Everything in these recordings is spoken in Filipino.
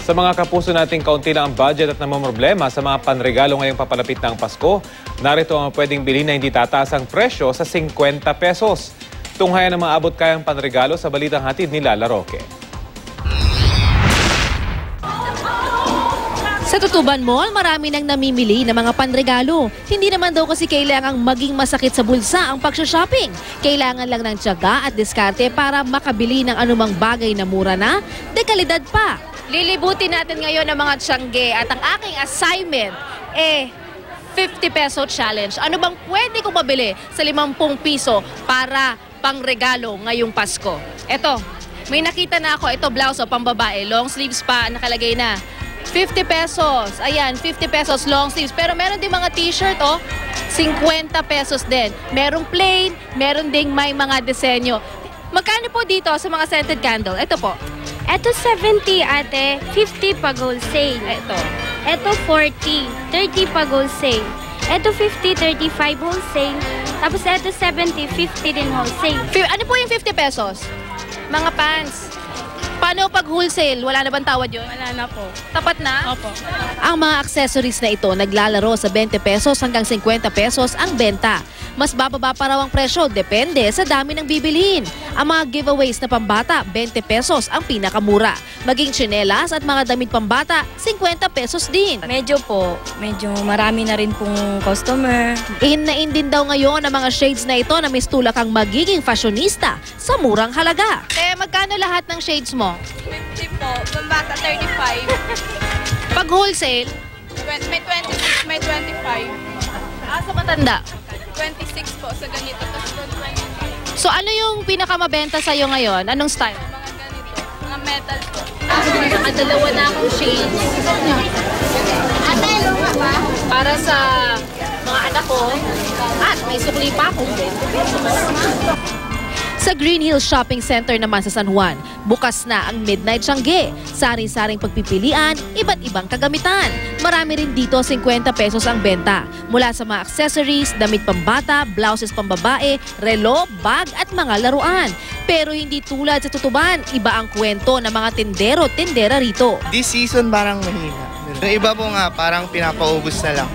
Sa mga kapuso nating kaunti lang ang budget at namamroblema sa mga panregalo ngayong papalapit ng Pasko, narito ang pwedeng bilhin na hindi tataas ang presyo sa 50 pesos. Tunghayan ang maabot kayang panregalo sa balitang hatid ni Lala Roque. Sa Tutuban Mall, marami nang namimili ng mga panregalo. Hindi naman daw kasi kailangang maging masakit sa bulsa ang pagsha-shopping. Kailangan lang ng tiyaga at diskarte para makabili ng anumang bagay na mura na, de kalidad pa. Lilibutin natin ngayon ang mga tiyangge at ang aking assignment, 50 peso challenge. Ano bang pwede kong mabili sa 50 piso para pangregalo ngayong Pasko? Eto, may nakita na ako. Ito blouse o pambabae, long sleeves pa, nakalagay na. 50 pesos. Ayan, 50 pesos long sleeves. Pero meron din mga t-shirt, 50 pesos din. Merong plain, meron ding may mga disenyo. Magkano po dito sa mga scented candle? Ito po. Ito 70 ate, 50 pa wholesale. Ito 40, 30 pa wholesale. Ito 50, 35 wholesale. Tapos ito 70, 50 din wholesale. Ano po yung 50 pesos? Mga pants. Paano pag wholesale? Wala na bang tawad yun? Wala na po. Tapat na? Opo. Ang mga accessories na ito naglalaro sa 20 pesos hanggang 50 pesos ang benta. Mas bababa pa raw ang presyo, depende sa dami ng bibilhin. Ang mga giveaways na pambata, 20 pesos ang pinakamura. Maging tsinelas at mga damit pambata, 50 pesos din. Medyo marami na rin pong customer. In na in din daw ngayon ang mga shades na ito na mistula kang magiging fashionista sa murang halaga. Magkano lahat ng shades mo? 50 po, pambata 35. Pag wholesale? May 26, may 25. Sa matanda? 26 po sa ganito. So ano yung pinakamabenta sa'yo ngayon? Anong style? Mga ganito, mga metal po. Nakadalawa na akong shades. Para sa mga anak ko. At may sukli pa akong 20 pesos. Sa Green Hills Shopping Center naman sa San Juan, bukas na ang Midnight Tiangge. Sari-saring pagpipilian, iba't ibang kagamitan. Marami rin dito 50 pesos ang benta. Mula sa mga accessories, damit pambata, blouses pambabae, relo, bag at mga laruan. Pero hindi tulad sa Tutuban, iba ang kwento ng mga tindero-tindera rito. This season parang mahina. Yung iba po nga parang pinapaubos na lang.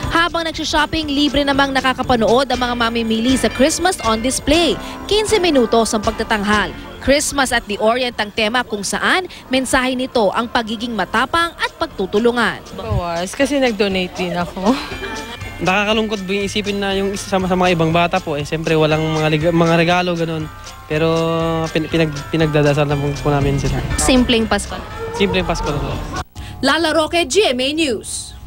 Habang nagsha-shopping, libre namang nakakapanood ang mga mamimili sa Christmas on Display. 15 minutos ang pagtatanghal. Christmas at the Orient ang tema kung saan mensahe nito ang pagiging matapang at pagtutulungan. Bawas, kasi nag-donate din ako. Nakakalungkot po yung isipin na yung isa sa mga ibang bata po, siyempre walang mga regalo, ganun. Pero pinagdadasal na po namin sila. Simpleng Pasko. Simpleng Pasko na po. Lala Roque, GMA News.